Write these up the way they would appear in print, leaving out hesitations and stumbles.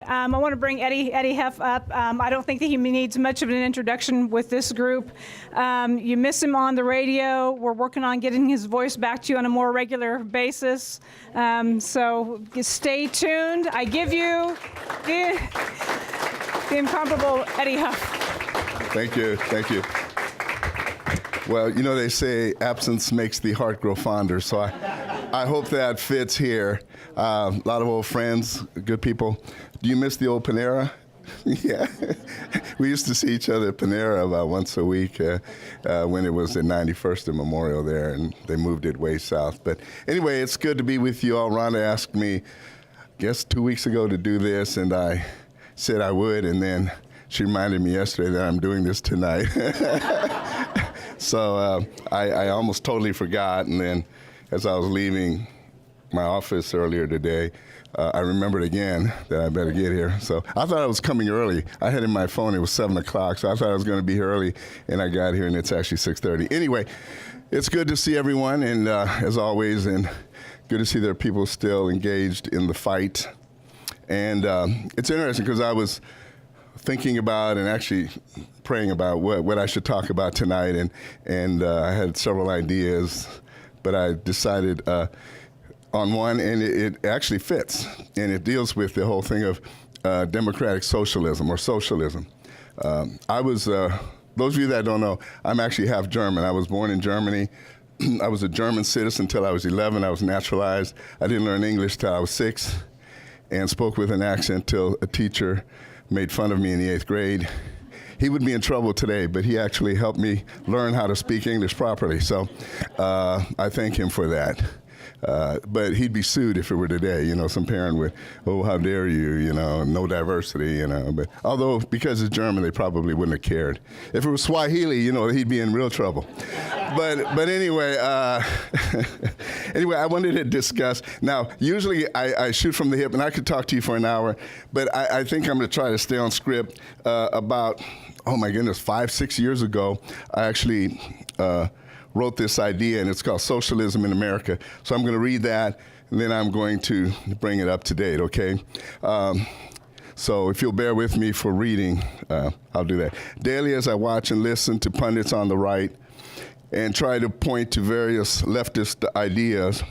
I want to bring Eddie Huff up. I don't think that he needs much of an introduction with this group. You miss him on the radio. We're working on getting his voice back to you on a more regular basis. So stay tuned. I give you the incomparable Eddie Huff. Thank you. Thank you. Well, you know, they say absence makes the heart grow fonder, so I hope that fits here. A lot of old friends, good people. Do you miss the old Panera? Yeah. We used to see each other at Panera about once a week when it was at 91st and Memorial there, and they moved it way south. But anyway, it's good to be with you all. Rhonda asked me, I guess 2 weeks ago, to do this, and I said I would, and then she reminded me yesterday that I'm doing this tonight. So I almost totally forgot, and then as I was leaving my office earlier today, I remembered again that I better get here. So I thought I was coming early. I had in my phone, it was 7 o'clock, so I thought I was going to be here early, and I got here, and it's actually 6:30. Anyway, it's good to see everyone, and as always, and good to see there are people still engaged in the fight. And it's interesting because I was thinking about and actually praying about what I should talk about tonight, and I had several ideas, but I decided on one, and it actually fits, and it deals with the whole thing of democratic socialism or socialism. Those of you that don't know, I'm actually half German. I was born in Germany. I was a German citizen until I was 11. I was naturalized. I didn't learn English till I was 6 and spoke with an accent till a teacher made fun of me in the 8th grade. He would be in trouble today, but he actually helped me learn how to speak English properly. So I thank him for that. But he'd be sued if it were today. You know, some parent would, oh, how dare you, you know, no diversity, you know. But although, because it's German, they probably wouldn't have cared. If it was Swahili, you know, he'd be in real trouble. But anyway, anyway, I wanted to discuss. Now, usually I shoot from the hip, and I could talk to you for an hour, but I think I'm going to try to stay on script. About, oh my goodness, 5-6 years ago, I actually wrote this idea, and it's called Socialism in America. So I'm going to read that, and then I'm going to bring it up to date, okay? So if you'll bear with me for reading, I'll do that. Daily, as I watch and listen to pundits on the right and try to point to various leftist ideas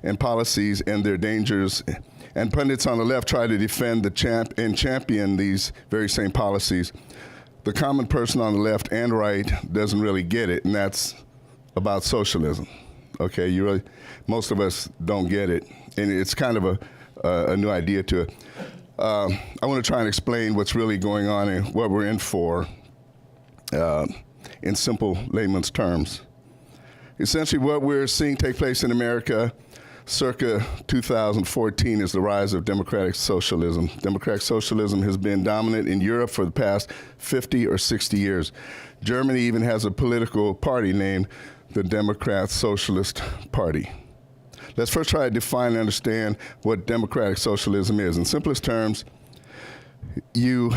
and policies and their dangers, and pundits on the left try to defend and champion these very same policies, the common person on the left and right doesn't really get it, and that's about socialism. Okay, most of us don't get it, and it's kind of a new idea to it. I want to try and explain what's really going on and what we're in for in simple layman's terms. Essentially, what we're seeing take place in America circa 2014 is the rise of democratic socialism. Democratic socialism has been dominant in Europe for the past 50 or 60 years. Germany even has a political party named the Democrat Socialist Party. Let's first try to define and understand what democratic socialism is. In simplest terms, the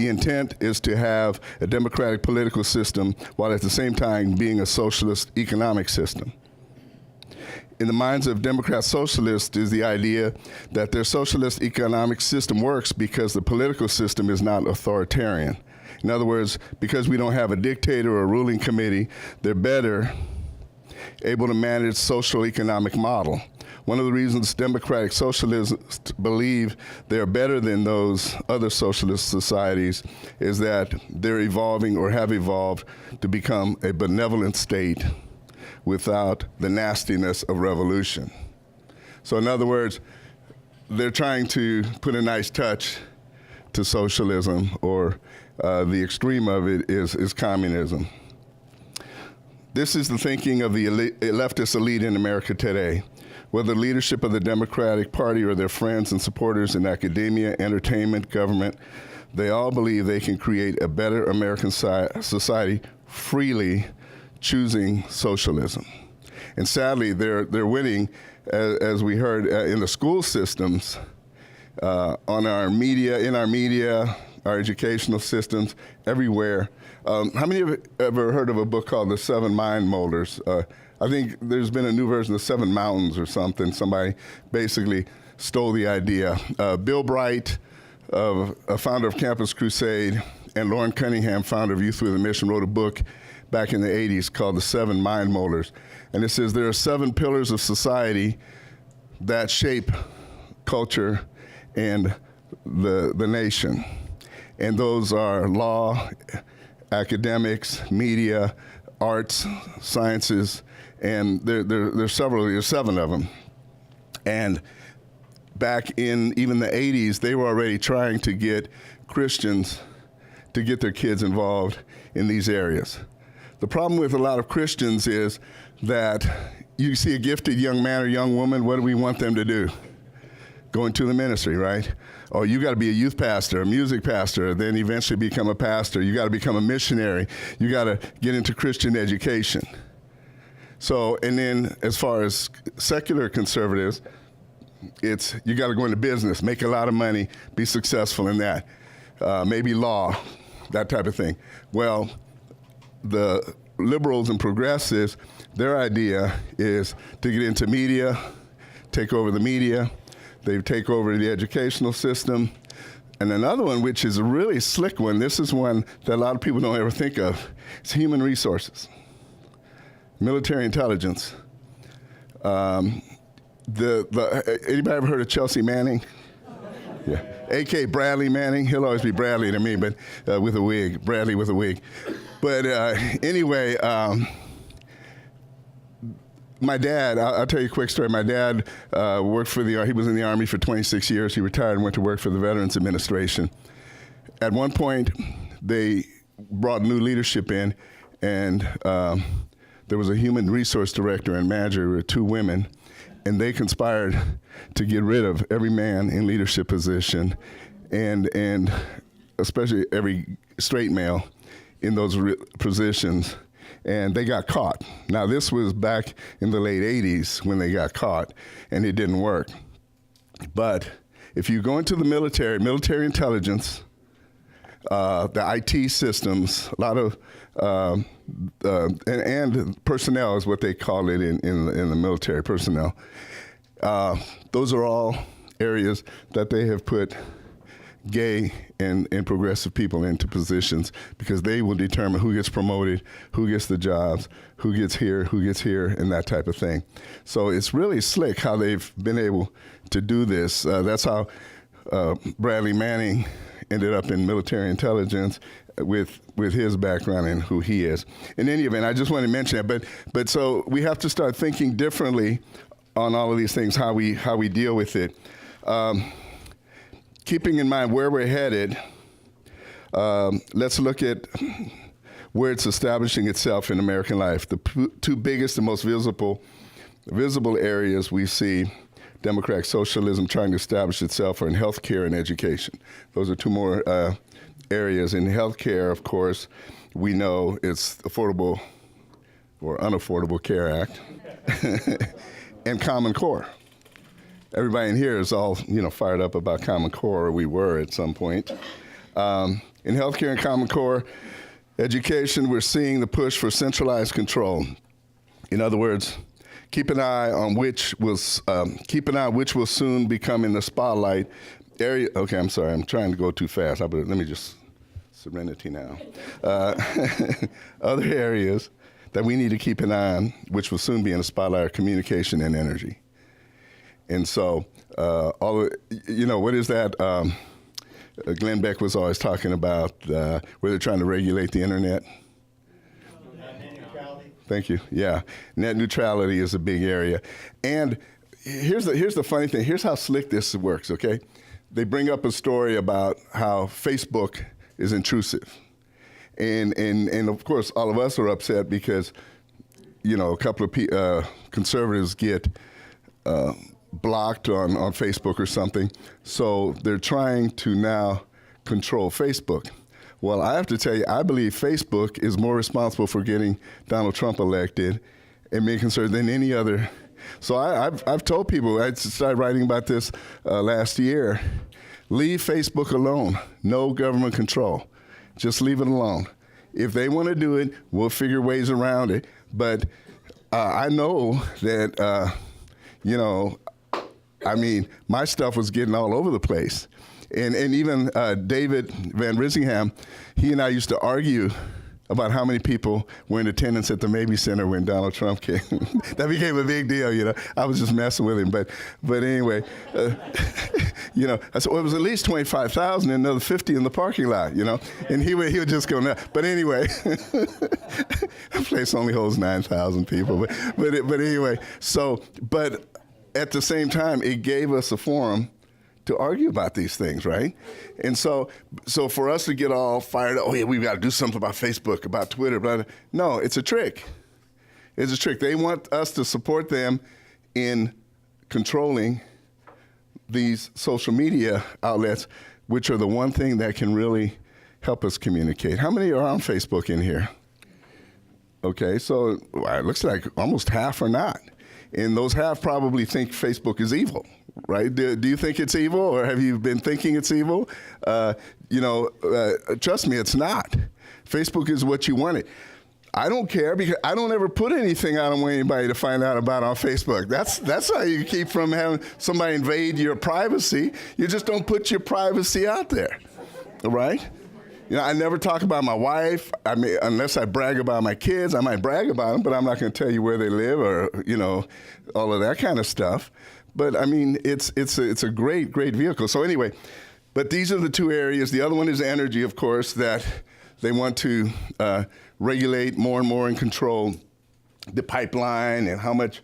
intent is to have a democratic political system while at the same time being a socialist economic system. In the minds of Democrat socialists is the idea that their socialist economic system works because the political system is not authoritarian. In other words, because we don't have a dictator or a ruling committee, they're better able to manage social economic model. One of the reasons democratic socialists believe they're better than those other socialist societies is that they're evolving or have evolved to become a benevolent state without the nastiness of revolution. So in other words, they're trying to put a nice touch to socialism, or the extreme of it is communism. This is the thinking of the leftist elite in America today. Whether the leadership of the Democratic Party or their friends and supporters in academia, entertainment, government, they all believe they can create a better American society freely choosing socialism. And sadly, they're winning, as we heard, in the school systems, in our media, our educational systems, everywhere. How many of you have ever heard of a book called The 7 Mind Molders? I think there's been a new version of 7 Mountains or something. Somebody basically stole the idea. Bill Bright, a founder of Campus Crusade, and Lauren Cunningham, founder of Youth with a Mission, wrote a book back in the 80s called The 7 Mind Molders. And it says there are 7 pillars of society that shape culture and the nation. And those are law, academics, media, arts, sciences, and there's 7 of them. And back in even the 80s, they were already trying to get Christians to get their kids involved in these areas. The problem with a lot of Christians is that you see a gifted young man or young woman, what do we want them to do? Go into the ministry, right? Oh, you got to be a youth pastor, a music pastor, then eventually become a pastor. You got to become a missionary. You got to get into Christian education. So, and then as far as secular conservatives, it's you got to go into business, make a lot of money, be successful in that. Maybe law, that type of thing. Well, the liberals and progressives, their idea is to get into media, take over the media. They take over the educational system. And another one, which is a really slick one, this is one that a lot of people don't ever think of, it's human resources, military intelligence. Anybody ever heard of Chelsea Manning? Yeah. A.K. Bradley Manning. He'll always be Bradley to me, but with a wig. Bradley with a wig. But anyway, my dad, I'll tell you a quick story. My dad worked for he was in the Army for 26 years. He retired and went to work for the Veterans Administration. At one point, they brought new leadership in, and there was a human resource director and manager, 2 women, and they conspired to get rid of every man in leadership position, and especially every straight male in those positions, and they got caught. Now, this was back in the late 80s when they got caught, and it didn't work. But if you go into the military intelligence, the IT systems, a lot of, and personnel is what they call it in the military, personnel. Those are all areas that they have put gay and progressive people into positions because they will determine who gets promoted, who gets the jobs, who gets here, and that type of thing. So it's really slick how they've been able to do this. That's how Bradley Manning ended up in military intelligence with his background and who he is. In any event, I just want to mention that. But so we have to start thinking differently on all of these things, how we deal with it. Keeping in mind where we're headed, let's look at where it's establishing itself in American life. The 2 biggest and most visible areas we see democratic socialism trying to establish itself are in healthcare and education. Those are 2 more areas. In healthcare, of course, we know it's Affordable or Unaffordable Care Act and Common Core. Everybody in here is all, fired up about Common Core, or we were at some point. In healthcare and Common Core education, we're seeing the push for centralized control. In other words, keep an eye on which will soon become in the spotlight area. Okay, I'm sorry, I'm trying to go too fast. Let me just serenity now. Other areas that we need to keep an eye on, which will soon be in the spotlight, are communication and energy. And so, what is that? Glenn Beck was always talking about where they're trying to regulate the internet. Net neutrality. Thank you. Yeah, net neutrality is a big area. And here's the funny thing. Here's how slick this works. Okay, they bring up a story about how Facebook is intrusive, and of course all of us are upset because a couple of conservatives get blocked on Facebook or something. So they're trying to now control Facebook. Well, I have to tell you, I believe Facebook is more responsible for getting Donald Trump elected and being conservative than any other. So I've told people, I started writing about this last year, leave Facebook alone. No government control. Just leave it alone. If they want to do it, we'll figure ways around it. But I know that, I mean, my stuff was getting all over the place. And even David Van Risingham, he and I used to argue about how many people were in attendance at the Mabee Center when Donald Trump came. That became a big deal, you know. I was just messing with him, but anyway, you know, I said, well, it was at least 25,000 and another 50 in the parking lot, you know, and he would just go nuts. But anyway, the place only holds 9,000 people, but anyway, but at the same time, it gave us a forum to argue about these things, right? And so for us to get all fired up, oh yeah, we've got to do something about Facebook, about Twitter, blah, blah. No, it's a trick. It's a trick. They want us to support them in controlling these social media outlets, which are the one thing that can really help us communicate. How many are on Facebook in here? Okay, so it looks like almost half are not. And those half probably think Facebook is evil, right? Do you think it's evil, or have you been thinking it's evil? Trust me, it's not. Facebook is what you wanted. I don't care because I don't ever put anything out on anybody to find out about on Facebook. That's how you keep from having somebody invade your privacy. You just don't put your privacy out there, right? You know, I never talk about my wife. I mean, unless I brag about my kids, I might brag about them, but I'm not going to tell you where they live or, you know, all of that kind of stuff. But I mean, it's a great vehicle. So anyway, but these are the two areas. The other one is energy, of course, that they want to regulate more and more and control the pipeline and how much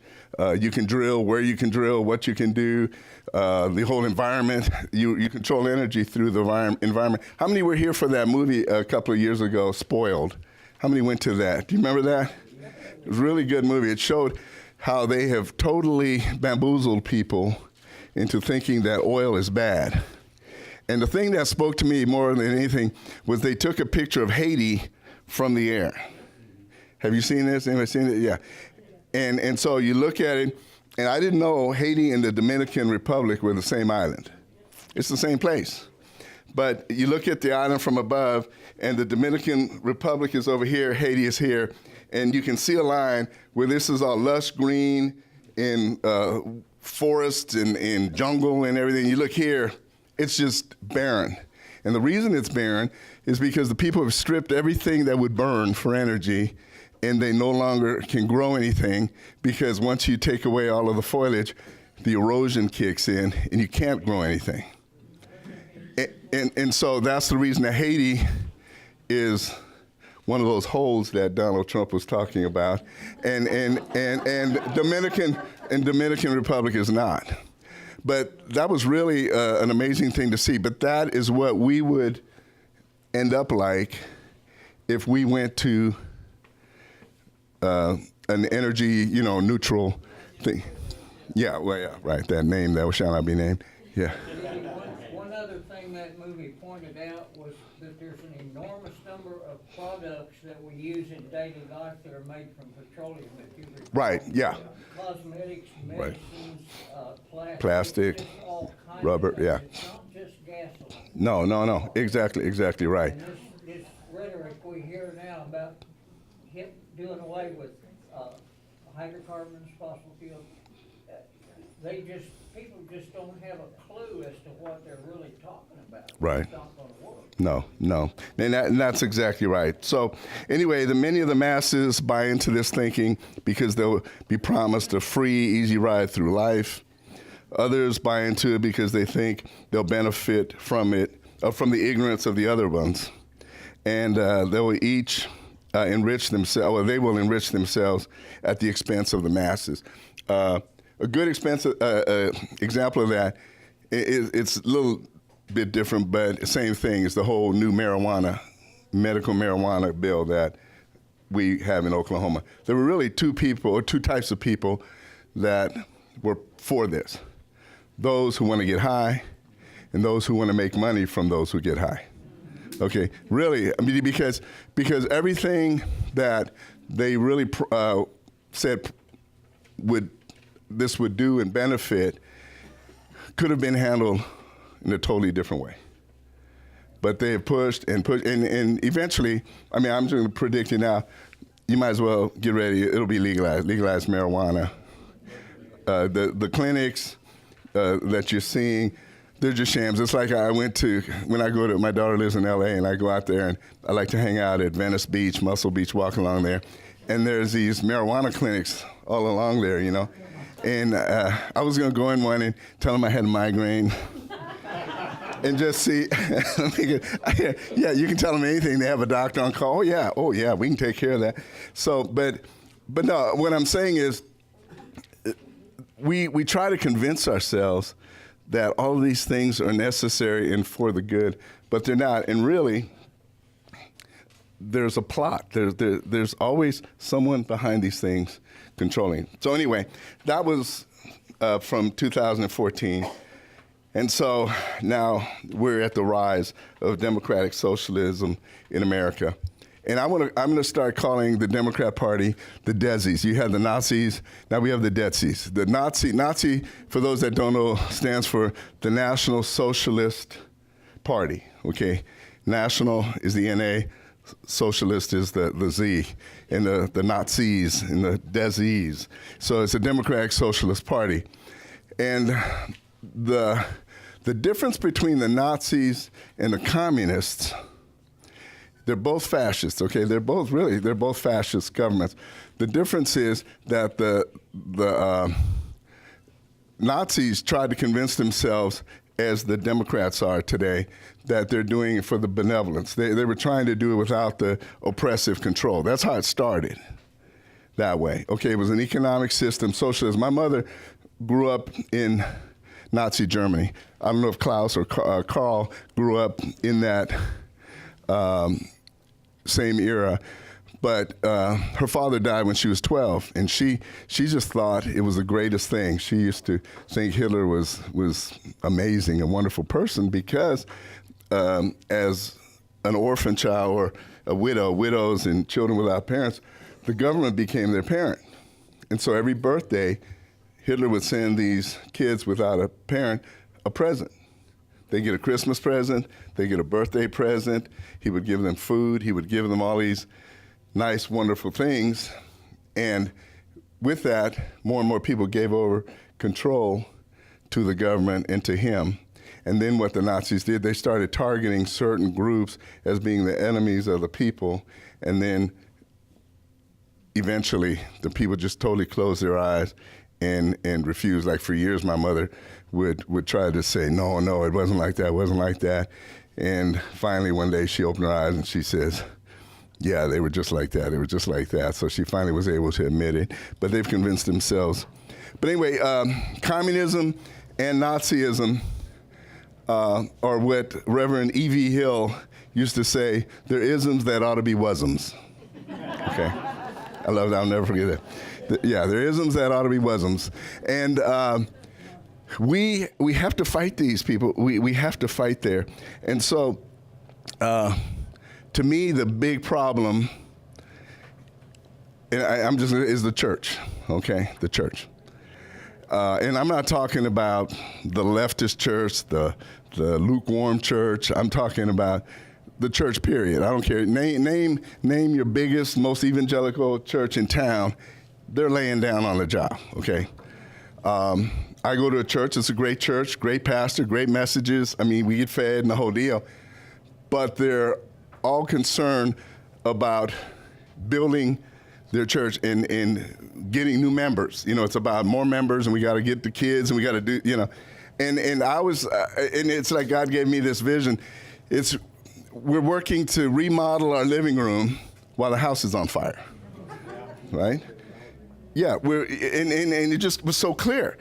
you can drill, where you can drill, what you can do, the whole environment. You control energy through the environment. How many were here for that movie a couple of years ago, Spoiled? How many went to that? Do you remember that? It was a really good movie. It showed how they have totally bamboozled people into thinking that oil is bad. And the thing that spoke to me more than anything was they took a picture of Haiti from the air. Have you seen this? Anybody seen it? Yeah. And so you look at it, and I didn't know Haiti and the Dominican Republic were the same island. It's the same place. But you look at the island from above, and the Dominican Republic is over here, Haiti is here, and you can see a line where this is all lush green in forests and jungle and everything. You look here, it's just barren. And the reason it's barren is because the people have stripped everything that would burn for energy, and they no longer can grow anything because once you take away all of the foliage, the erosion kicks in and you can't grow anything. And so that's the reason that Haiti is one of those holes that Donald Trump was talking about, and Dominican Republic is not. But that was really an amazing thing to see. But that is what we would end up like if we went to an energy, neutral thing. Yeah, well, yeah, right. That name that shall not be named. Yeah. One other thing that movie pointed out was that there's an enormous number of products that we use in daily life that are made from petroleum. If you recall. Right. Yeah. Cosmetics, medicines, plastic, just all kinds rubber. Of things. Yeah. It's not just gasoline. No. Exactly right. And this rhetoric we hear now about doing away with hydrocarbons, fossil fuels, people just don't have a clue as to what they're really talking about. Right. It's not going to work. No. And that's exactly right. So anyway, many of the masses buy into this thinking because they'll be promised a free, easy ride through life. Others buy into it because they think they'll benefit from it, from the ignorance of the other ones. And they will each enrich themselves, or they will enrich themselves at the expense of the masses. A good example of that it's a little bit different, but same thing is the whole new medical marijuana bill that we have in Oklahoma. There were really two types of people that were for this. Those who want to get high and those who want to make money from those who get high. Okay, really, I mean, because everything that they really said this would do and benefit could have been handled in a totally different way. But they have pushed, and eventually, I mean, I'm just going to predict it now, you might as well get ready, it'll be legalized marijuana. The clinics, that you're seeing, they're just shams. It's like when I go to, my daughter lives in LA, and I go out there and I like to hang out at Venice Beach, Muscle Beach, walk along there. And there's these marijuana clinics all along there, you know. And I was gonna go in one and tell them I had a migraine. And just see, yeah, you can tell them anything. They have a doctor on call. Oh yeah, we can take care of that. So, but no, what I'm saying is, we try to convince ourselves that all of these things are necessary and for the good, but they're not. And really, there's a plot. There's always someone behind these things controlling. So anyway, that was from 2014. And so now we're at the rise of democratic socialism in America. And I'm going to start calling the Democrat Party the Dezies. You had the Nazis, now we have the Dezies. The Nazi, for those that don't know, stands for the National Socialist Party, okay? National is the NA, socialist is the Z, and the Nazis and the Dezies. So it's a Democratic Socialist Party. And the difference between the Nazis and the communists, they're both fascists, okay? They're both fascist governments. The difference is that the Nazis tried to convince themselves, as the Democrats are today, that they're doing it for the benevolence. They were trying to do it without the oppressive control. That's how it started, that way. Okay, it was an economic system, socialism. My mother grew up in Nazi Germany. I don't know if Klaus or Karl grew up in that same era, but her father died when she was 12, and she just thought it was the greatest thing. She used to think Hitler was amazing, a wonderful person, because as an orphan child or a widows and children without parents, the government became their parent. And so every birthday, Hitler would send these kids without a parent a present. They get a Christmas present, they get a birthday present, he would give them food, he would give them all these nice, wonderful things. And with that, more and more people gave over control to the government and to him. And then what the Nazis did, they started targeting certain groups as being the enemies of the people. And then eventually the people just totally closed their eyes and refused. Like for years, my mother would try to say, no, it wasn't like that, it wasn't like that. And finally one day she opened her eyes and she says, yeah, they were just like that, they were just like that. So she finally was able to admit it, but they've convinced themselves. But anyway, communism and Nazism are what Reverend E.V. Hill used to say, they're isms that ought to be wasms. Okay, I love that, I'll never forget that. Yeah, there are isms that ought to be wasms. And we have to fight these people. We have to fight there. And so, to me, the big problem, and is the church, okay? The church. And I'm not talking about the leftist church, the lukewarm church. I'm talking about the church, period. I don't care. Name your biggest, most evangelical church in town. They're laying down on the job, okay? I go to a church, it's a great church, great pastor, great messages. I mean, we get fed and the whole deal. But they're all concerned about building their church and getting new members. You know, it's about more members, and we got to get the kids, and we got to do, you know. And I was, and it's like God gave me this vision. We're working to remodel our living room while the house is on fire, right? Yeah, and it just was so clear.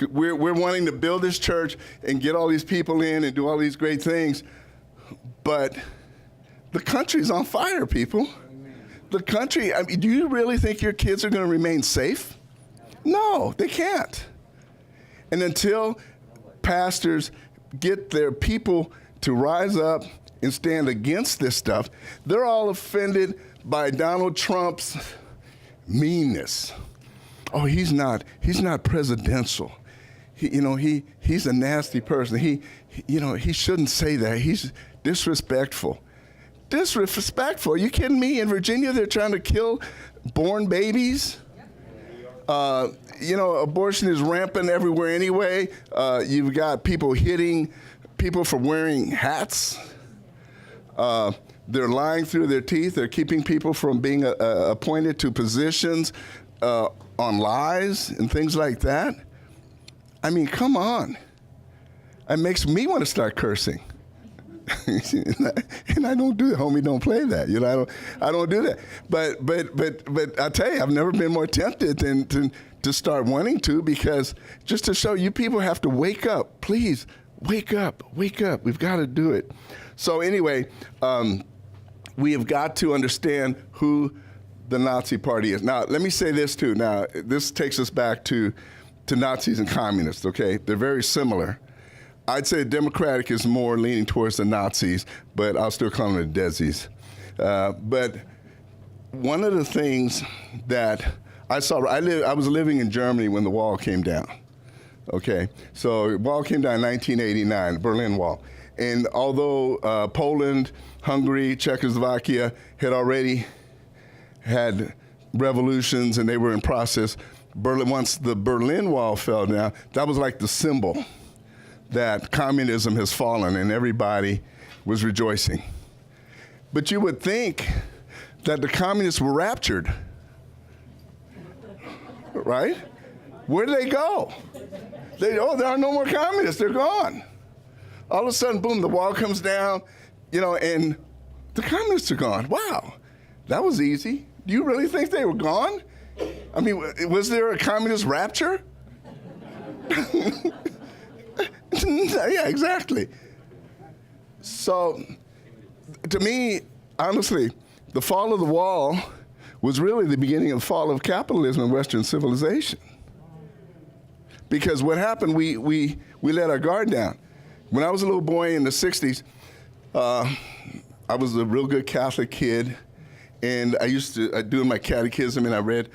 We're wanting to build this church and get all these people in and do all these great things, but the country's on fire, people. The country, I mean, do you really think your kids are going to remain safe? No, they can't. And until pastors get their people to rise up and stand against this stuff, they're all offended by Donald Trump's meanness. Oh, he's not presidential. He's a nasty person. He shouldn't say that. He's disrespectful. Disrespectful? Are you kidding me? In Virginia, they're trying to kill born babies. Abortion is rampant everywhere anyway. You've got people hitting people for wearing hats. They're lying through their teeth. They're keeping people from being appointed to positions on lies and things like that. I mean, come on. It makes me want to start cursing. And I don't do that, homie. Don't play that. I don't do that. But I tell you, I've never been more tempted than to start wanting to, because just to show you people have to wake up. Please, wake up. We've got to do it. So anyway, we have got to understand who the Nazi Party is. Now, let me say this too. Now, this takes us back to Nazis and communists, okay? They're very similar. I'd say Democratic is more leaning towards the Nazis, but I'll still call them the Desis. But one of the things that I saw, I was living in Germany when the wall came down, okay? So the wall came down in 1989, the Berlin Wall. And although Poland, Hungary, Czechoslovakia had already had revolutions and they were in process, once the Berlin Wall fell down, that was like the symbol that communism has fallen, and everybody was rejoicing. But you would think that the communists were raptured, right? Where do they go? There are no more communists, they're gone. All of a sudden, boom, the wall comes down, and the communists are gone. Wow, that was easy. Do you really think they were gone? I mean, was there a communist rapture? Yeah, exactly. So, to me, honestly, the fall of the wall was really the beginning of the fall of capitalism and Western civilization. Because what happened, we let our guard down. When I was a little boy in the 60s, I was a real good Catholic kid, and I used to do my catechism, and I read,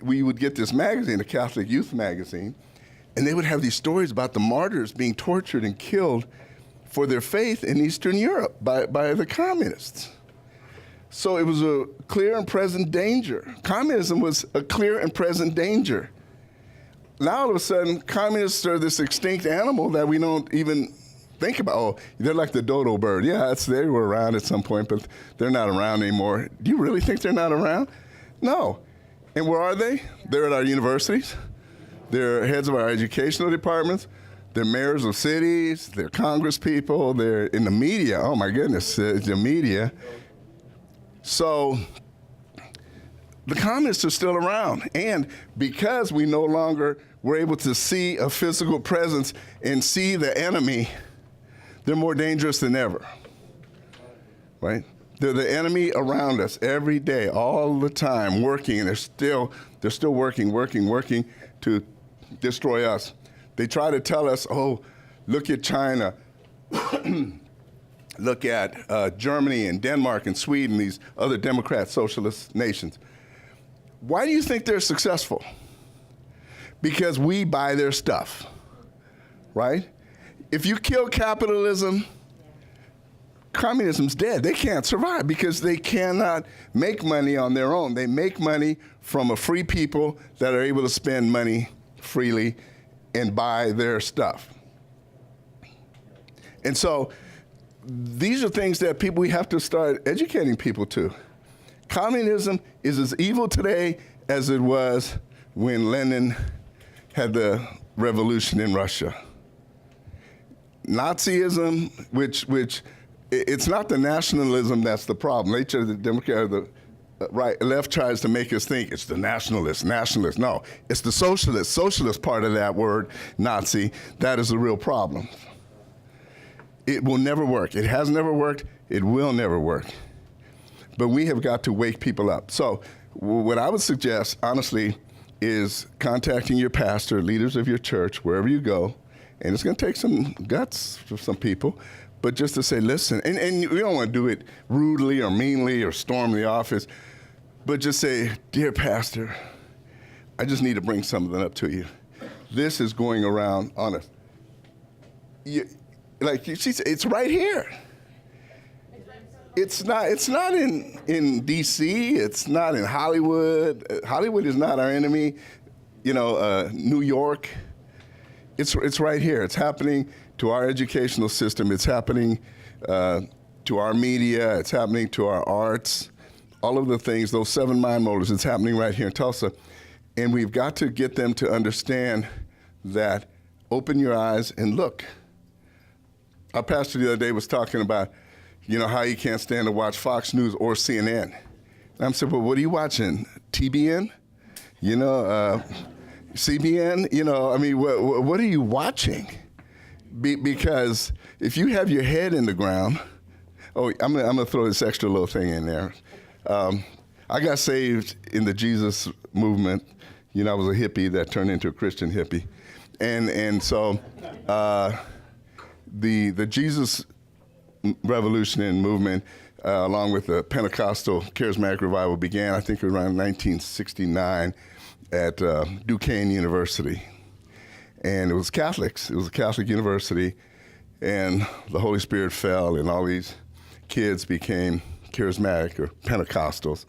we would get this magazine, a Catholic youth magazine, and they would have these stories about the martyrs being tortured and killed for their faith in Eastern Europe by the communists. So it was a clear and present danger. Communism was a clear and present danger. Now all of a sudden, communists are this extinct animal that we don't even think about. Oh, they're like the dodo bird. Yeah, they were around at some point, but they're not around anymore. Do you really think they're not around? No. And where are they? They're at our universities. They're heads of our educational departments. They're mayors of cities. They're Congress people. They're in the media. Oh, my goodness, the media. So the communists are still around. And because we no longer were able to see a physical presence and see the enemy, they're more dangerous than ever, right? They're the enemy around us every day, all the time, working, and they're still working to destroy us. They try to tell us, oh, look at China, look at Germany and Denmark and Sweden, these other Democrat socialist nations. Why do you think they're successful? Because we buy their stuff, right? If you kill capitalism, communism's dead. They can't survive because they cannot make money on their own. They make money from a free people that are able to spend money freely and buy their stuff. And so these are things that we have to start educating people to. Communism is as evil today as it was when Lenin had the revolution in Russia. Nazism, which it's not the nationalism that's the problem. The Democrat, the left tries to make us think it's the nationalist. No, it's the socialist part of that word, Nazi. That is the real problem. It will never work. It has never worked. It will never work. But we have got to wake people up. So what I would suggest, honestly, is contacting your pastor, leaders of your church, wherever you go, and it's going to take some guts for some people, but just to say, listen, and you don't want to do it rudely or meanly or storm the office, but just say, dear pastor, I just need to bring something up to you. This is going around on us. It's right here. It's not in D.C. It's not in Hollywood. Hollywood is not our enemy. New York. It's right here. It's happening to our educational system. It's happening to our media. It's happening to our arts. All of the things, those 7 mind motors, it's happening right here in Tulsa. And we've got to get them to understand that open your eyes and look. Our pastor the other day was talking about, how he can't stand to watch Fox News or CNN. And I said, well, what are you watching? TBN? CBN? What are you watching? Because if you have your head in the ground, I'm gonna throw this extra little thing in there. I got saved in the Jesus movement. I was a hippie that turned into a Christian hippie. And so the Jesus revolution and movement, along with the Pentecostal charismatic revival, began, I think, around 1969 at Duquesne University. And it was Catholics. It was a Catholic university. And the Holy Spirit fell, and all these kids became charismatic or Pentecostals.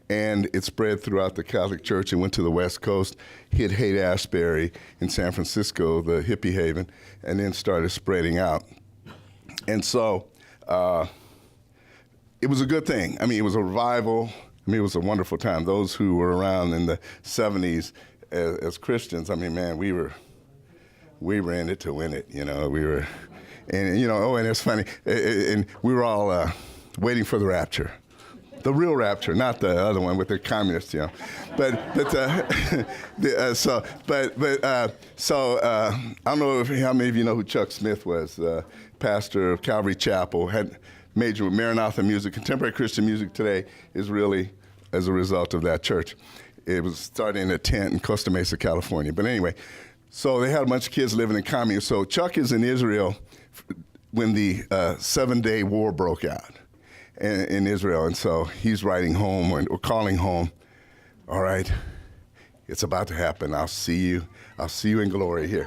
And it spread throughout the Catholic Church and went to the West Coast, hit Haight-Ashbury in San Francisco, the hippie haven, and then started spreading out. And so it was a good thing. It was a revival. It was a wonderful time. Those who were around in the 70s as Christians, man, we were in it to win it. We were, and it's funny, and we were all waiting for the rapture. The real rapture, not the other one with the communists, But I don't know how many of you know who Chuck Smith was, pastor of Calvary Chapel, had majored with Maranatha music. Contemporary Christian music today is really as a result of that church. It was started in a tent in Costa Mesa, California. But anyway, so they had a bunch of kids living in communes. So Chuck is in Israel when the 7-day war broke out in Israel. And so he's writing home or calling home. All right, it's about to happen. I'll see you in glory here.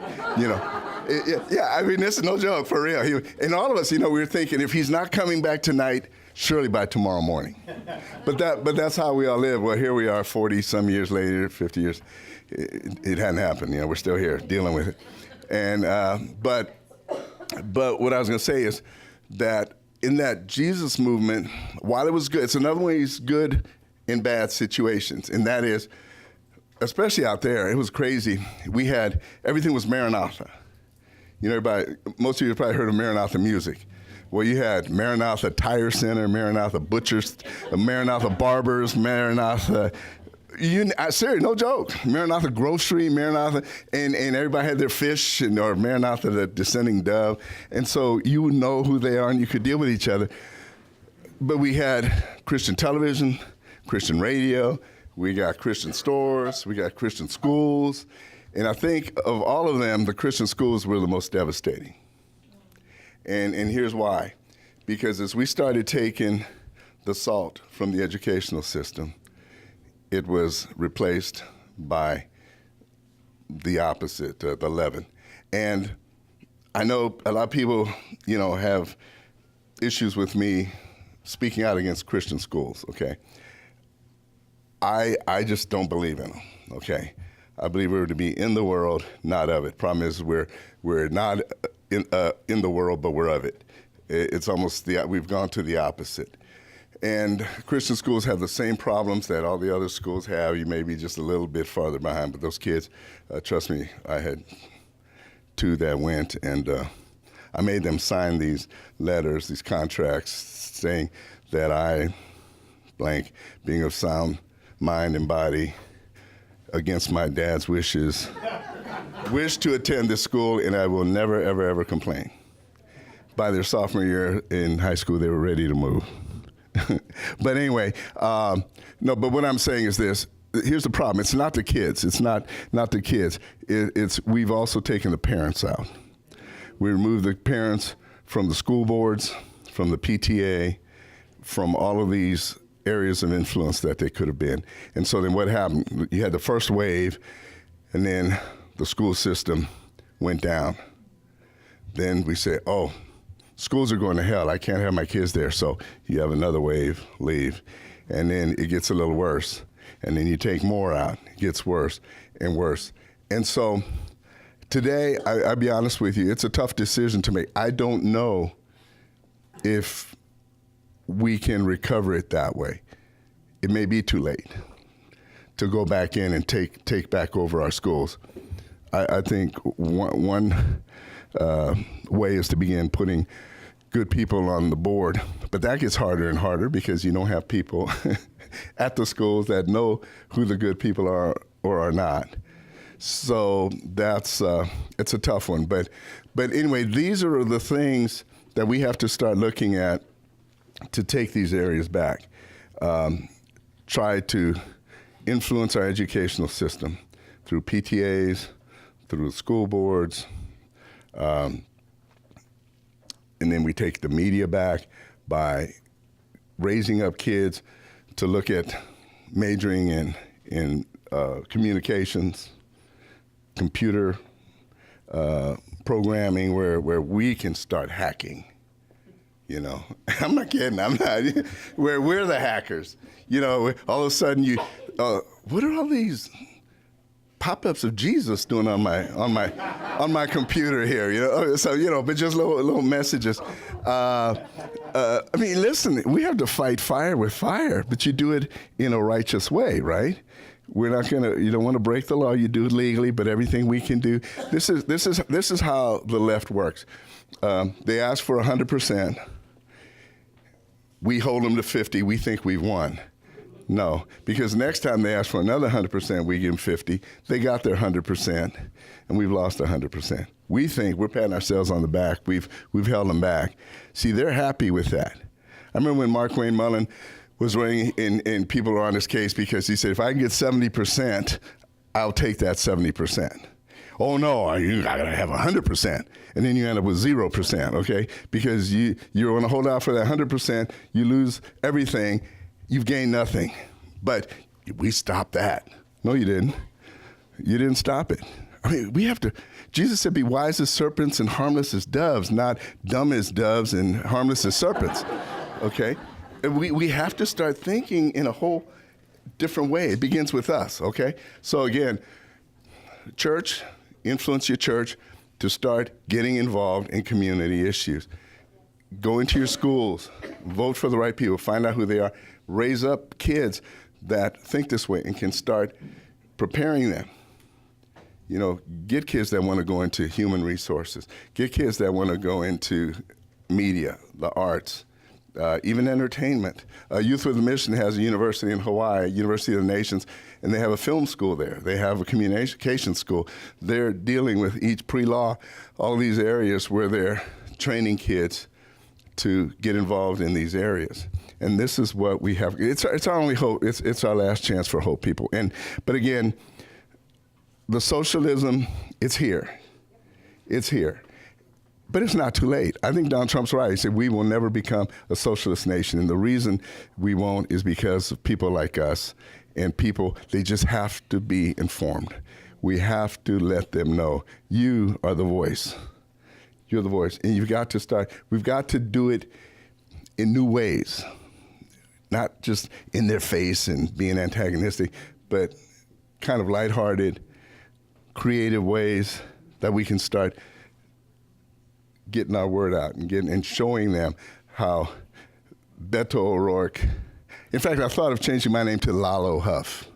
This is no joke, for real. And all of us, we were thinking, if he's not coming back tonight, surely by tomorrow morning. But that's how we all live. Well, here we are 40-some years later, 50 years. It hadn't happened. We're still here dealing with it. And but what I was going to say is that in that Jesus movement, while it was good, it's another one of these good and bad situations. And that is, especially out there, it was crazy. Everything was Maranatha. Most of you have probably heard of Maranatha music. Well, you had Maranatha Tire Center, Maranatha Butchers, Maranatha Barbers, Maranatha, seriously, no joke, Maranatha Grocery, Maranatha, and everybody had their fish, or Maranatha the Descending Dove. And so you know who they are and you could deal with each other. But we had Christian television, Christian radio, we got Christian stores, we got Christian schools. And I think of all of them, the Christian schools were the most devastating. And here's why. Because as we started taking the salt from the educational system, it was replaced by the opposite, the leaven. And I know a lot of people, have issues with me speaking out against Christian schools, okay? I just don't believe in them, okay? I believe we're to be in the world, not of it. Problem is we're not in the world, but we're of it. It's almost we've gone to the opposite. And Christian schools have the same problems that all the other schools have. You may be just a little bit farther behind, but those kids, trust me, I had 2 that went, and I made them sign these letters, these contracts, saying that I, blank, being of sound mind and body, against my dad's wishes, wish to attend this school, and I will never, ever, ever complain. By their sophomore year in high school, they were ready to move. But anyway, but what I'm saying is this. Here's the problem. It's not the kids. It's not the kids. We've also taken the parents out. We removed the parents from the school boards, from the PTA, from all of these areas of influence that they could have been. And so then what happened? You had the first wave, and then the school system went down. Then we said, oh, schools are going to hell. I can't have my kids there. So you have another wave leave. And then it gets a little worse. And then you take more out. It gets worse and worse. And so today, I'll be honest with you, it's a tough decision to make. I don't know if we can recover it that way. It may be too late to go back in and take back over our schools. I think one way is to begin putting good people on the board, but that gets harder and harder because you don't have people at the schools that know who the good people are or are not. So that's it's a tough one. But anyway, these are the things that we have to start looking at to take these areas back. Try to influence our educational system through PTAs, through school boards, and then we take the media back by raising up kids to look at majoring in communications, computer programming, where we can start hacking. You know, I'm not kidding. I'm not. We're the hackers. You know, all of a sudden what are all these pop-ups of Jesus doing on my computer here? You know, so but just little messages. I mean, listen, we have to fight fire with fire, but you do it in a righteous way, right? We're not gonna. You don't want to break the law. You do it legally, but everything we can do. This is how the left works. They ask for 100%. We hold them to 50. We think we've won. No, because next time they ask for another 100%, we give them 50. They got their 100%, and we've lost 100%. We think we're patting ourselves on the back. We've held them back. See, they're happy with that. I remember when Mark Wayne Mullen was running, and people are on his case because he said, if I can get 70%, I'll take that 70%. Oh no, you gotta have 100%, and then you end up with 0%, okay? Because you want to hold out for that 100%, you lose everything, you've gained nothing. But we stopped that. No, you didn't. You didn't stop it. I mean, we have to. Jesus said, "Be wise as serpents and harmless as doves, not dumb as doves and harmless as serpents." Okay, and we have to start thinking in a whole different way. It begins with us. Okay, so again, church. Influence your church to start getting involved in community issues. Go into your schools, vote for the right people, find out who they are, raise up kids that think this way and can start preparing them. You know, get kids that want to go into human resources, get kids that want to go into media, the arts, even entertainment. Youth with a Mission has a university in Hawaii, University of the Nations, and they have a film school there. They have a communication school. They're dealing with each pre-law, all these areas where they're training kids to get involved in these areas. And this is what we have. It's our only hope. It's our last chance for hope, people. But again, the socialism, it's here. It's here. But it's not too late. I think Donald Trump's right. He said we will never become a socialist nation. And the reason we won't is because of people like us and people, they just have to be informed. We have to let them know you are the voice. You're the voice. And you've got to start, we've got to do it in new ways, not just in their face and being antagonistic, but kind of lighthearted, creative ways that we can start getting our word out and showing them how Beto O'Rourke. In fact, I thought of changing my name to Lalo Huff.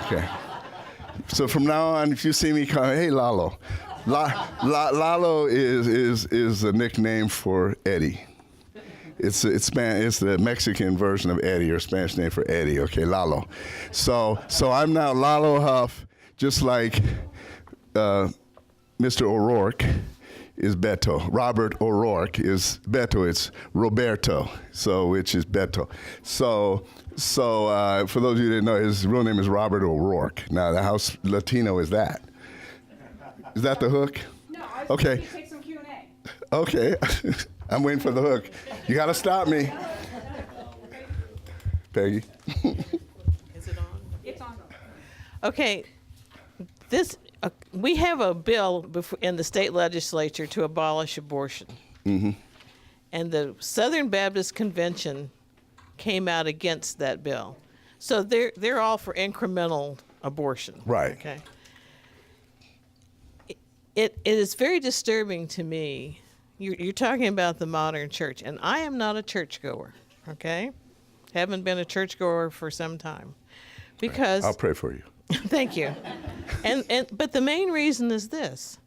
Okay. So from now on, if you see me call, hey Lalo. Lalo is a nickname for Eddie. It's the Mexican version of Eddie, or Spanish name for Eddie. Okay, Lalo. So I'm now Lalo Huff, just like Mr. O'Rourke is Beto. Robert O'Rourke is Beto. It's Roberto, which is Beto. So for those of you who didn't know, his real name is Robert O'Rourke. Now, how Latino is that? Is that the hook? No, I okay. think you take some Q&A. Okay, I'm waiting for the hook. You got to stop me, Peggy. Is it on? It's on. Okay, we have a bill in the state legislature to abolish abortion. And the Southern Baptist Convention came out against that bill. So they're all for incremental abortion. Right. Okay. It is very disturbing to me. You're talking about the modern church, and I am not a churchgoer, okay? Haven't been a churchgoer for some time. Because I'll pray for you. thank you. But the main reason is this.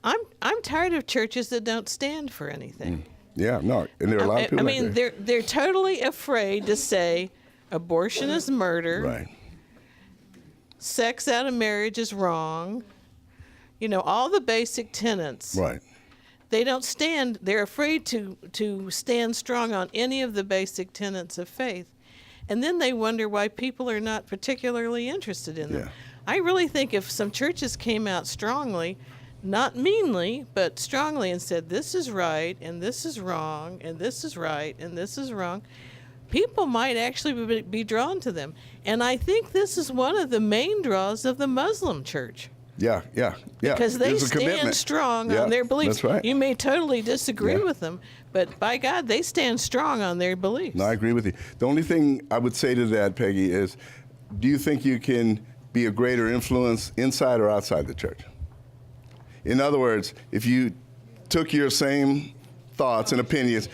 I'm tired of churches that don't stand for anything. Yeah, no, and there are a lot of people I mean, like that. they're totally afraid to say abortion is murder. Right. Sex out of marriage is wrong. You know, all the basic tenets. Right. They don't stand. They're afraid to stand strong on any of the basic tenets of faith. And then they wonder why people are not particularly interested in them. Yeah. I really think if some churches came out strongly, not meanly, but strongly, and said, this is right, and this is wrong, and this is right, and this is wrong, people might actually be drawn to them. And I think this is one of the main draws of the Muslim church. Yeah. Because they There's a stand commitment. strong Yeah, on their beliefs. That's right. You may totally disagree Yeah. with them, but by God, they stand strong on their beliefs. No, I agree with you. The only thing I would say to that, Peggy, is do you think you can be a greater influence inside or outside the church? In other words, if you took your same thoughts and opinions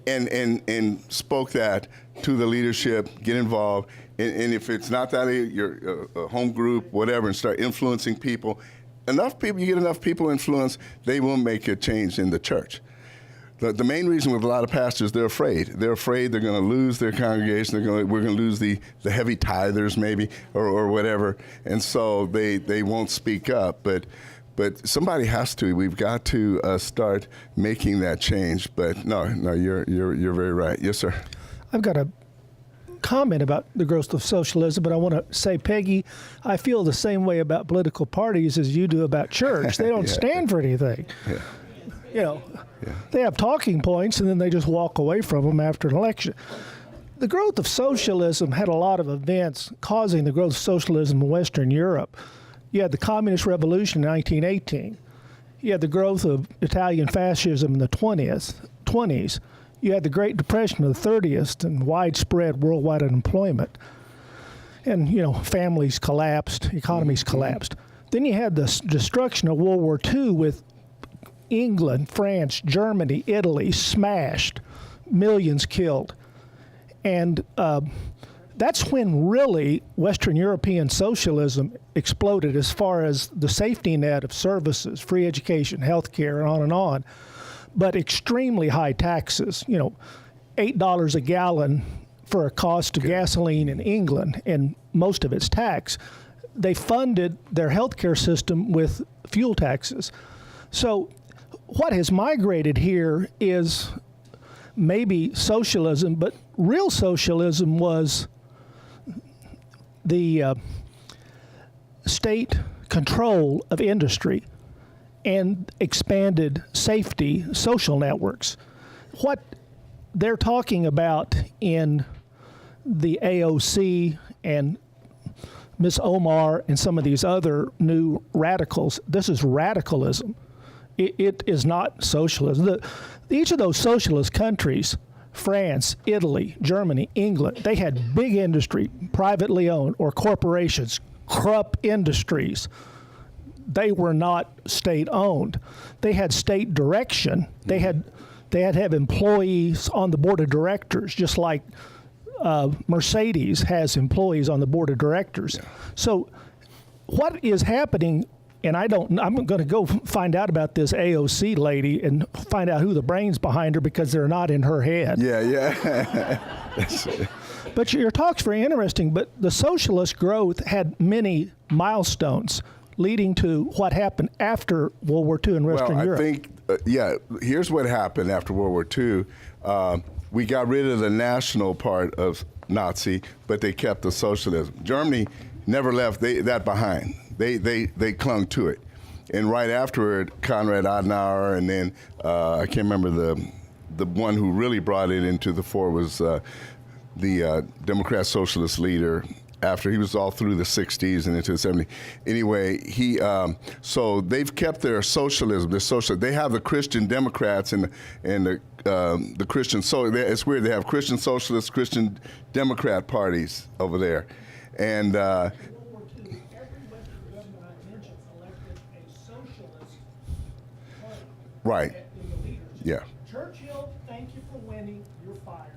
and spoke that to the leadership, get involved, and if it's not that, you're a home group, whatever, and start influencing people, you get enough people influence, they will make a change in the church. The main reason with a lot of pastors, they're afraid. They're afraid they're going to lose their congregation. We're going to lose the heavy tithers maybe or whatever, and so they won't speak up. But somebody has to. We've got to start making that change. But no, you're very right. Yes, sir. I've got a comment about the growth of socialism, but I want to say, Peggy, I feel the same way about political parties as you do about church. They don't stand for anything. Yeah. You know, they have talking points and then they just walk away from them after an election. The growth of socialism had a lot of events causing the growth of socialism in Western Europe. You had the Communist Revolution in 1918. You had the growth of Italian fascism in the 20s. You had the Great Depression of the 30s and widespread worldwide unemployment. And, you know, families collapsed, economies collapsed. Then you had the destruction of World War II with England, France, Germany, Italy smashed, millions killed. And that's when really Western European socialism exploded as far as the safety net of services, free education, healthcare, and on, but extremely high taxes. You know, $8 a gallon for a cost of gasoline in England, and most of it's tax. They funded their healthcare system with fuel taxes. So what has migrated here is maybe socialism, but real socialism was the state control of industry and expanded safety social networks. What they're talking about in the AOC and Ms. Omar and some of these other new radicals, this is radicalism. It is not socialism. Each of those socialist countries, France, Italy, Germany, England, they had big industry, privately owned, or corporations, Krupp Industries. They were not state-owned. They had state direction. They had to have employees on the board of directors, just like Mercedes has employees on the board of directors. Yeah. So what is happening, and I'm going to go find out about this AOC lady and find out who the brains behind her, because they're not in her head. Yeah. But your talk's very interesting, but the socialist growth had many milestones leading to what happened after World War II in Western Europe. I think, here's what happened after World War II. We got rid of the national part of Nazi, but they kept the socialism. Germany never left that behind. They clung to it. And right afterward, Konrad Adenauer, and then I can't remember the one who really brought it into the fore was the Democrat Socialist leader. after he was all through the 60s and into the 70s. Anyway, so they've kept their socialism. They have the Christian Democrats and the Christian. So it's weird. They have Christian Socialists, Christian Democrat parties over there, and. Right. Yeah. Churchill, thank you for winning. You're fired.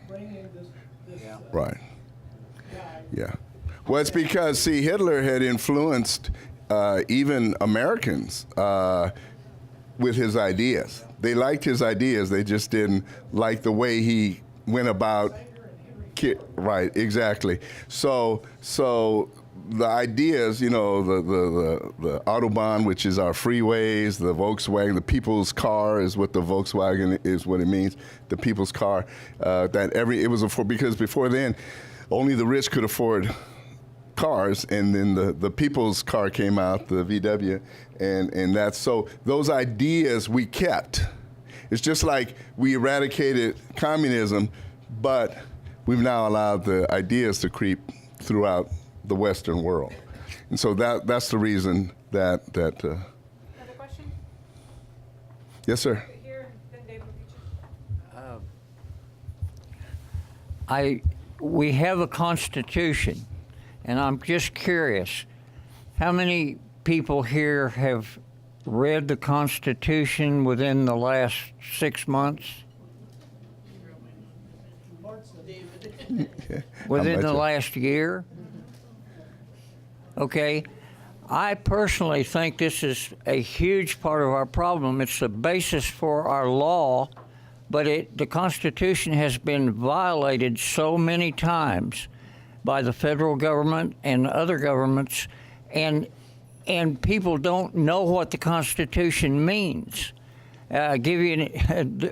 Bring in this Right. guy. Yeah. Well, it's because, see, Hitler had influenced even Americans with his ideas. They liked his ideas. They just didn't like the way he went about. Right. Exactly. So the ideas, you know, the Autobahn, which is our freeways, the Volkswagen, the people's car is what the Volkswagen is, what it means, the people's car. Because before then, only the rich could afford cars, and then the people's car came out, the VW, and that's so those ideas we kept. It's just like we eradicated communism, but we've now allowed the ideas to creep throughout the Western world. And so that's the reason that Another question? yes, sir. Here, then David will get you. We have a constitution, and I'm just curious, how many people here have read the Constitution within the last 6 months? Within the last year? Okay. I personally think this is a huge part of our problem. It's the basis for our law, but the Constitution has been violated so many times by the federal government and other governments, and people don't know what the Constitution means. Give you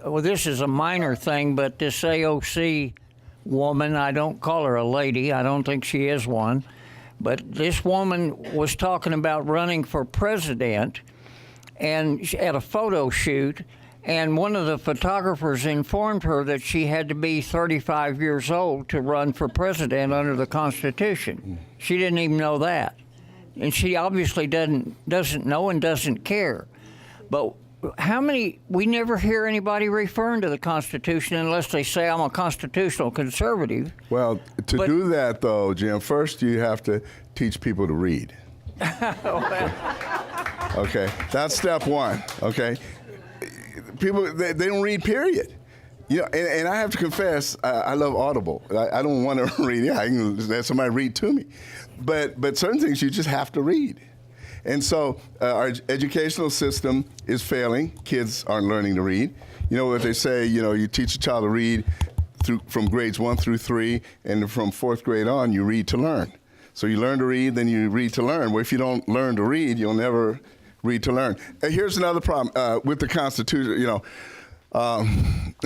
well, this is a minor thing, but this AOC woman, I don't call her a lady, I don't think she is one, but this woman was talking about running for president and at a photo shoot, and one of the photographers informed her that she had to be 35 years old to run for president under the Constitution. She didn't even know that. And she obviously doesn't know and doesn't care. But we never hear anybody referring to the Constitution unless they say, I'm a constitutional conservative. Well, to do that, though, Jim, first you have to teach people to read. Okay, that's step one, okay? People, they don't read, period. You know, and I have to confess, I love Audible. I don't want to read. Yeah, I can let somebody read to me. But certain things you just have to read. And so our educational system is failing. Kids aren't learning to read. You know what they say, you know, you teach a child to read from grades 1 through 3, and from 4th grade on, you read to learn. So you learn to read, then you read to learn. Well, if you don't learn to read, you'll never read to learn. Here's another problem with the Constitution, you know.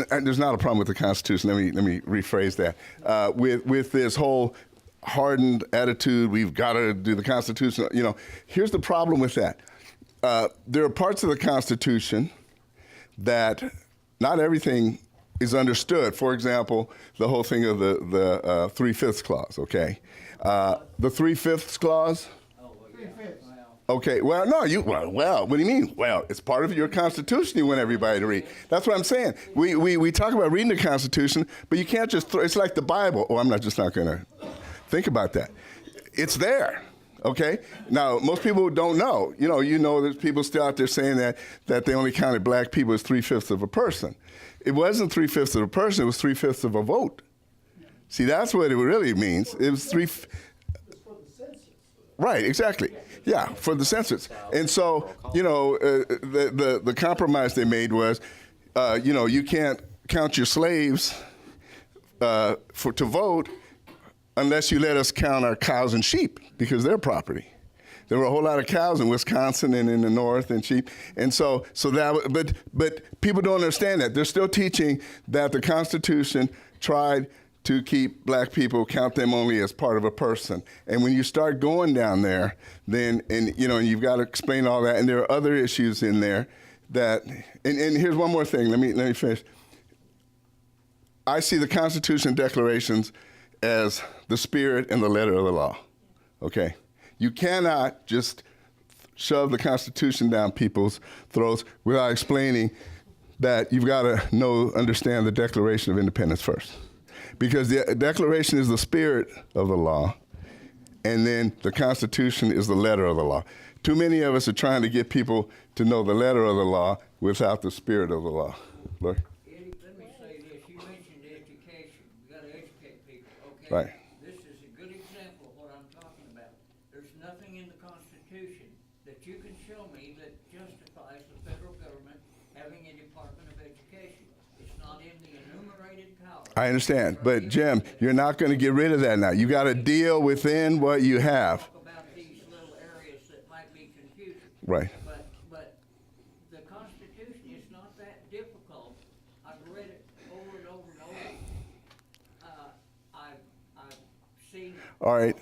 There's not a problem with the Constitution. Let me rephrase that. With this whole hardened attitude, we've got to do the Constitution. You know, here's the problem with that. There are parts of the Constitution that not everything is understood. For example, the whole thing of the 3/5 clause. Okay, the 3/5 clause. Okay, well, no, well, what do you mean? Well, it's part of your Constitution you want everybody to read. That's what I'm saying. We talk about reading the Constitution, but you can't just it's like the Bible. Oh, I'm not going to think about that. It's there, okay? Now, most people don't know. You know there's people still out there saying that they only counted black people as 3/5 of a person. It wasn't 3/5 of a person, it was 3/5 of a vote. See, that's what it really means. It was Right, exactly. Yeah, for the census. And so, you know, the compromise they made was, you know, you can't count your slaves to vote unless you let us count our cows and sheep, because they're property. There were a whole lot of cows in Wisconsin and in the north and sheep. And so that, but people don't understand that. They're still teaching that the Constitution tried to keep black people, count them only as part of a person. And when you start going down there, then, and you know, you've got to explain all that, and there are other issues in there that, and here's one more thing, let me finish. I see the Constitution declarations as the spirit and the letter of the law, okay? You cannot just shove the Constitution down people's throats without explaining that you've got to understand the Declaration of Independence first. Because the Declaration is the spirit of the law, and then the Constitution is the letter of the law. Too many of us are trying to get people to know the letter of the law without the spirit of the law. Lord? Eddie, let me say this. You mentioned education. We got to educate people, okay? Right. This is a good example of what I'm talking about. There's nothing in the Constitution that you can show me that justifies the federal government having a Department of Education. It's not in the enumerated powers. I understand, but Jim, you're not going to get rid of that now. You got to deal within what you have. Talk about these little areas that might be confusing. Right. But the Constitution is not that difficult. I've read it over and over and over. I've seen. All right.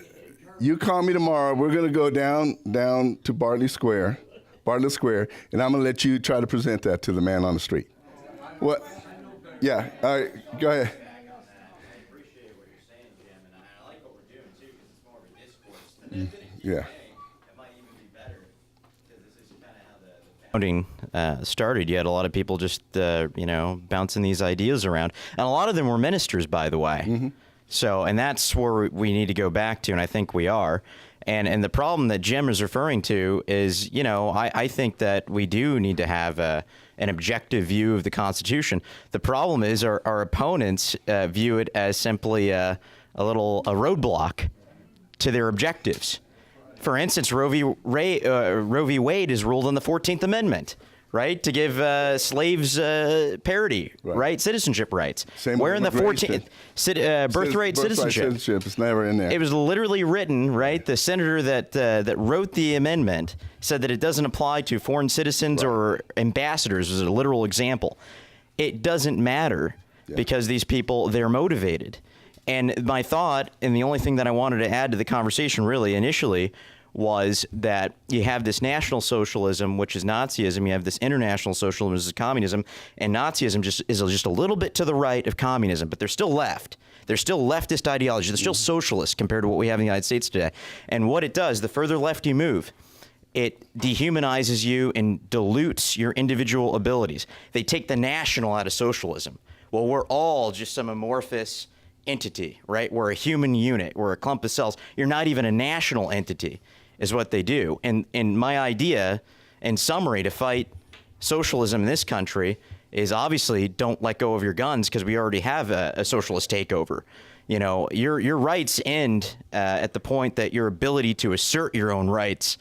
You call me tomorrow. We're going to go down to Bartlett Square, and I'm going to let you try to present that to the man on the street. What? Yeah. All right. Go ahead. I appreciate what you're saying, Jim, and I like what we're doing too, because it's more of a discourse. And then Yeah. it might even be better, because this is kind of how the founding started. You had a lot of people just, bouncing these ideas around, and a lot of them were ministers, by the way. So, and that's where we need to go back to, and I think we are. And the problem that Jim is referring to is, I think that we do need to have an objective view of the Constitution. The problem is our opponents view it as simply a roadblock to their objectives. For instance, Roe v. Wade is ruled on the 14th Amendment, right? To give slaves parity, right? Citizenship rights. Same Where with in the immigration. 14th, birthright citizenship. It's never in there. It was literally written, right? The senator that wrote the amendment said that it doesn't apply to foreign citizens or ambassadors, as a literal example. It doesn't matter because these people, they're motivated. And my thought, and the only thing that I wanted to add to the conversation really initially, was that you have this national socialism, which is Nazism. You have this international socialism, which is communism. And Nazism is just a little bit to the right of communism, but they're still left. They're still leftist ideology. They're still socialist compared to what we have in the United States today. And what it does, the further left you move, it dehumanizes you and dilutes your individual abilities. They take the national out of socialism. Well, we're all just some amorphous entity, right? We're a human unit. We're a clump of cells. You're not even a national entity, is what they do. And my idea, in summary, to fight socialism in this country is obviously don't let go of your guns, because we already have a socialist takeover. Your rights end at the point that your ability to assert your own rights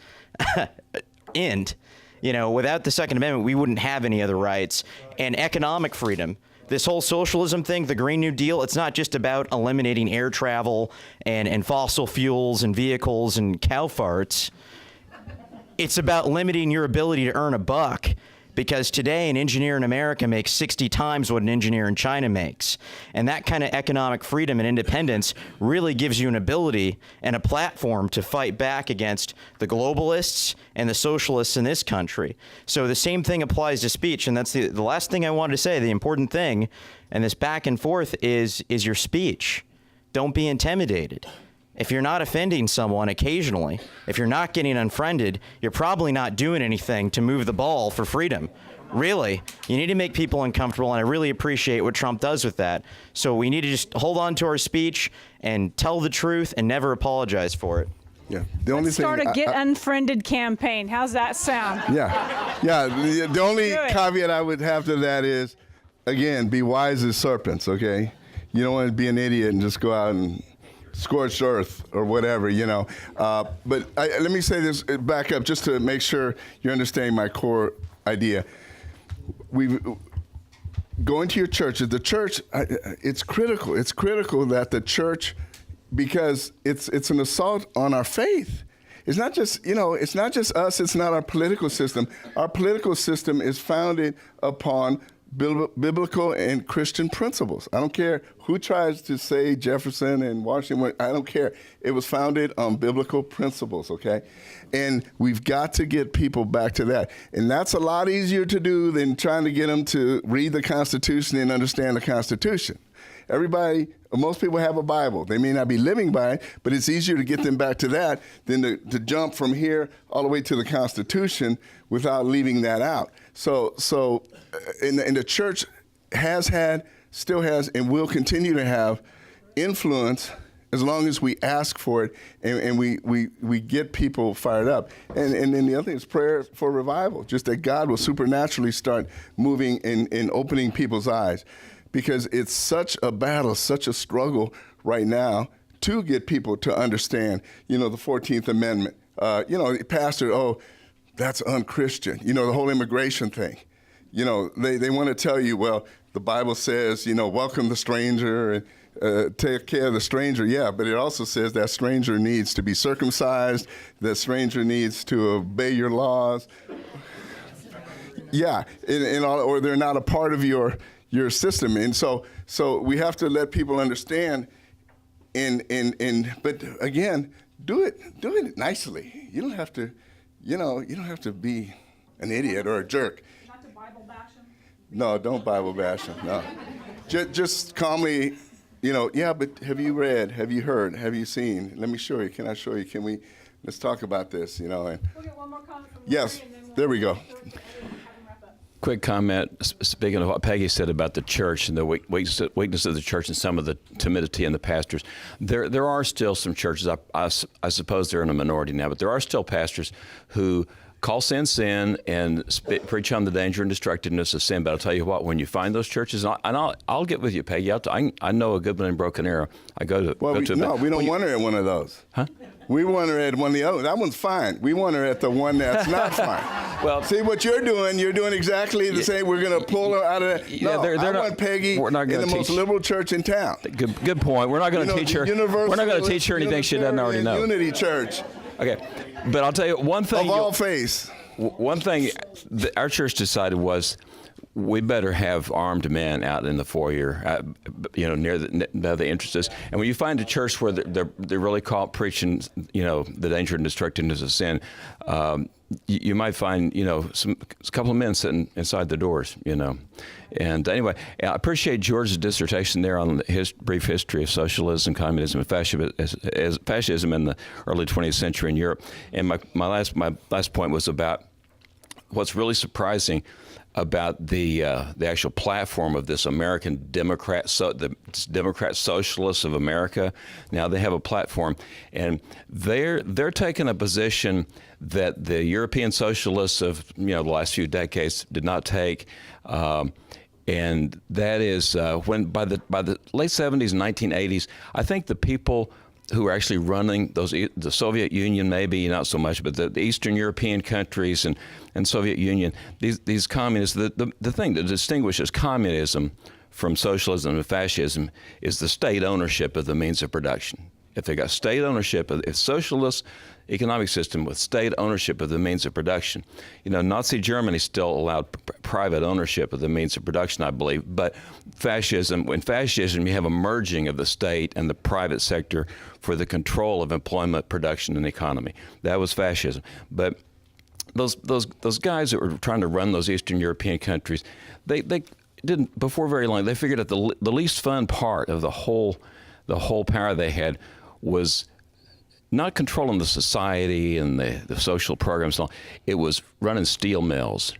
end. Without the Second Amendment, we wouldn't have any other rights. And economic freedom. This whole socialism thing, the Green New Deal, it's not just about eliminating air travel and fossil fuels and vehicles and cow farts. It's about limiting your ability to earn a buck, because today an engineer in America makes 60 times what an engineer in China makes. And that kind of economic freedom and independence really gives you an ability and a platform to fight back against the globalists and the socialists in this country. So the same thing applies to speech. And that's the last thing I wanted to say. The important thing, and this back and forth, is your speech. Don't be intimidated. If you're not offending someone occasionally, if you're not getting unfriended, you're probably not doing anything to move the ball for freedom. Really, you need to make people uncomfortable, and I really appreciate what Trump does with that. So we need to just hold on to our speech and tell the truth and never apologize for it. Yeah. The only Let's start thing a Get Unfriended campaign. How's that sound? Yeah. The only caveat I would have to that is, again, be wise as serpents, okay? You don't want to be an idiot and just go out and scorched earth or whatever, But let me say this, back up, just to make sure you're understanding my core idea. Going to your church, the church, it's critical. It's critical that the church, because it's an assault on our faith. It's not just, it's not just us. It's not our political system. Our political system is founded upon biblical and Christian principles. I don't care who tries to say Jefferson and Washington. I don't care. It was founded on biblical principles, okay? And we've got to get people back to that. And that's a lot easier to do than trying to get them to read the Constitution and understand the Constitution. most people have a Bible. They may not be living by it, but it's easier to get them back to that than to jump from here all the way to the Constitution without leaving that out. So and the church has had, still has, and will continue to have influence as long as we ask for it and we get people fired up. And then the other thing is prayer for revival, just that God will supernaturally start moving and opening people's eyes. Because it's such a battle, such a struggle right now to get people to understand, the 14th Amendment. Pastor, that's unchristian. The whole immigration thing. They want to tell you, well, the Bible says, welcome the stranger and take care of the stranger. Yeah, but it also says that stranger needs to be circumcised. That stranger needs to obey your laws. Yeah, or they're not a part of your system. And so we have to let people understand but again, do it nicely. You don't have to be an idiot or a jerk. Not to Bible bash him? No, don't Bible bash him. No. Just calmly, but have you read? Have you heard? Have you seen? Let me show you. Can I show you? Let's talk about this, and We'll get one more comment from yes, Larry, and then we'll there we go. have him wrap up. Quick comment, speaking of what Peggy said about the church and the weakness of the church and some of the timidity in the pastors. There are still some churches, I suppose they're in a minority now, but there are still pastors who call sin sin and preach on the danger and destructiveness of sin. But I'll tell you what, when you find those churches, and I'll get with you, Peggy. I know a good one in Broken Arrow. I go to. Well, we don't want her at one of those. Huh? We want her at one of the other. That one's fine. We want her at the one that's not fine. Well, see what you're doing. You're doing exactly the same. We're going to pull her out of that. Yeah, I want Peggy in the most liberal church in town. Good point. We're not going to teach her. We're not going to teach her anything she doesn't already know. Unity Church. Okay, but I'll tell you one thing. Of all faiths. One thing our church decided was we better have armed men out in the foyer, near the entrances. And when you find a church where they're really caught preaching, the danger and destructiveness of sin, you might find, a couple of men sitting inside the doors, And anyway, I appreciate George's dissertation there on his brief history of socialism, communism, and fascism in the early 20th century in Europe. And my last point was about what's really surprising about the actual platform of this American Democrat, the Democrat Socialists of America. Now they have a platform, and they're taking a position that the European socialists of the last few decades did not take, and that is when by the late 70s and 1980s, I think the people who are actually running the Soviet Union, maybe not so much, but the Eastern European countries and Soviet Union, these communists, the thing that distinguishes communism from socialism and fascism is the state ownership of the means of production. If they got state ownership, if socialist economic system with state ownership of the means of production, Nazi Germany still allowed private ownership of the means of production, I believe. But in fascism, you have a merging of the state and the private sector for the control of employment, production, and economy. That was fascism. But those guys that were trying to run those Eastern European countries, they didn't, before very long, they figured out the least fun part of the whole power they had was not controlling the society and the social programs. It was running steel mills,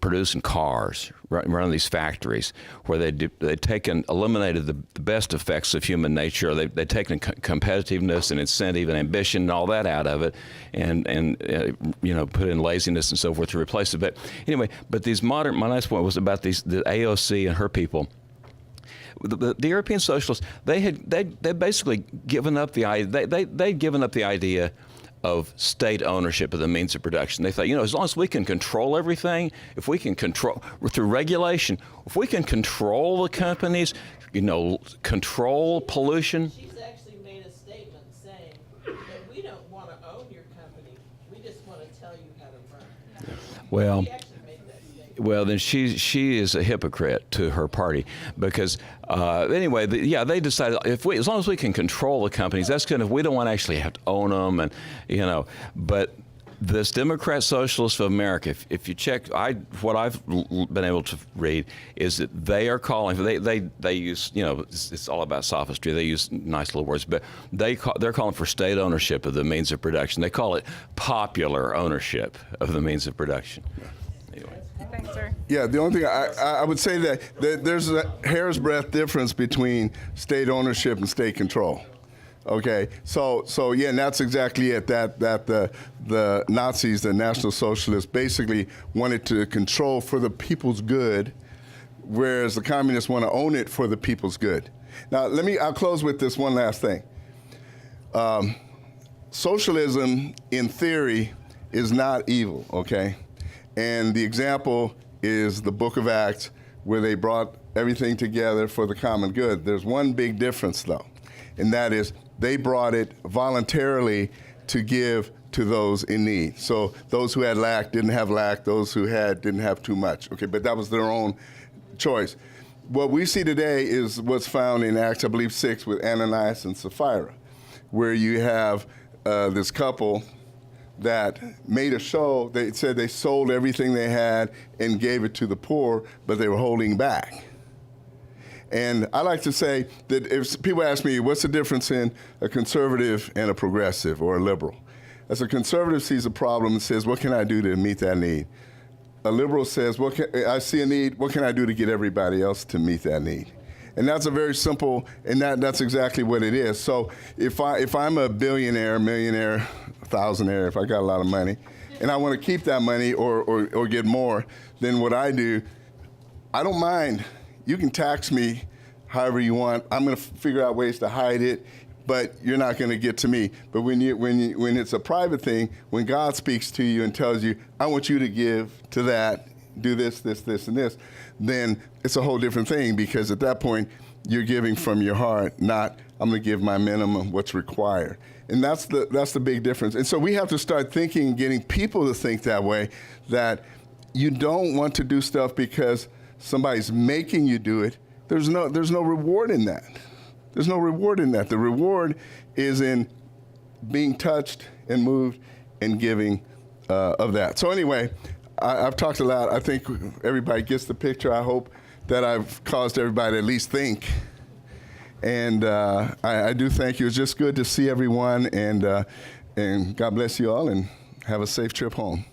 producing cars, running these factories where they'd eliminated the best effects of human nature. They'd taken competitiveness and incentive and ambition and all that out of it, and put in laziness and so forth to replace it. But anyway, my last point was about the AOC and her people. The European socialists, they'd basically given up the idea. They'd given up the idea of state ownership of the means of production. They thought, as long as we can control everything, if we can control through regulation, if we can control the companies, control pollution. She's actually made a statement saying that we don't want to own your company. We just want to tell you how to run. Well. She actually made that statement. Well, then she is a hypocrite to her party because anyway, they decided as long as we can control the companies, that's good. If we don't want to actually have to own them, and but this Democrat Socialists of America, if you check, what I've been able to read is that they are calling, they use, it's all about sophistry. They use nice little words, but they're calling for state ownership of the means of production. They call it popular ownership of the means of production. Anyway. Thanks, sir. Yeah, the only thing I would say that there's a hair's breadth difference between state ownership and state control. Okay, so yeah, and that's exactly it. That the Nazis, the National Socialists, basically wanted to control for the people's good, whereas the communists want to own it for the people's good. Now, I'll close with this one last thing. Socialism, in theory, is not evil. Okay, and the example is the Book of Acts, where they brought everything together for the common good. There's one big difference, though, and that is they brought it voluntarily to give to those in need. So those who had lack didn't have lack, those who had didn't have too much. Okay, but that was their own choice. What we see today is what's found in Acts, I believe, 6 with Ananias and Sapphira, where you have this couple that made a show. They said they sold everything they had and gave it to the poor, but they were holding back. And I like to say that if people ask me, what's the difference in a conservative and a progressive or a liberal? As a conservative sees a problem and says, what can I do to meet that need? A liberal says, I see a need, what can I do to get everybody else to meet that need? And that's a very simple, and that's exactly what it is. So if I'm a billionaire, millionaire, thousandaire, if I got a lot of money, and I want to keep that money or get more, then what I do, I don't mind. You can tax me however you want. I'm going to figure out ways to hide it, but you're not going to get to me. But when it's a private thing, when God speaks to you and tells you, I want you to give to that, do this, this, this, and this, then it's a whole different thing, because at that point, you're giving from your heart, not I'm going to give my minimum, what's required. And that's the big difference. And so we have to start thinking, getting people to think that way, that you don't want to do stuff because somebody's making you do it. There's no reward in that. There's no reward in that. The reward is in being touched and moved and giving of that. So anyway, I've talked a lot. I think everybody gets the picture. I hope that I've caused everybody to at least think. And I do thank you. It's just good to see everyone. And God bless you all, and have a safe trip home.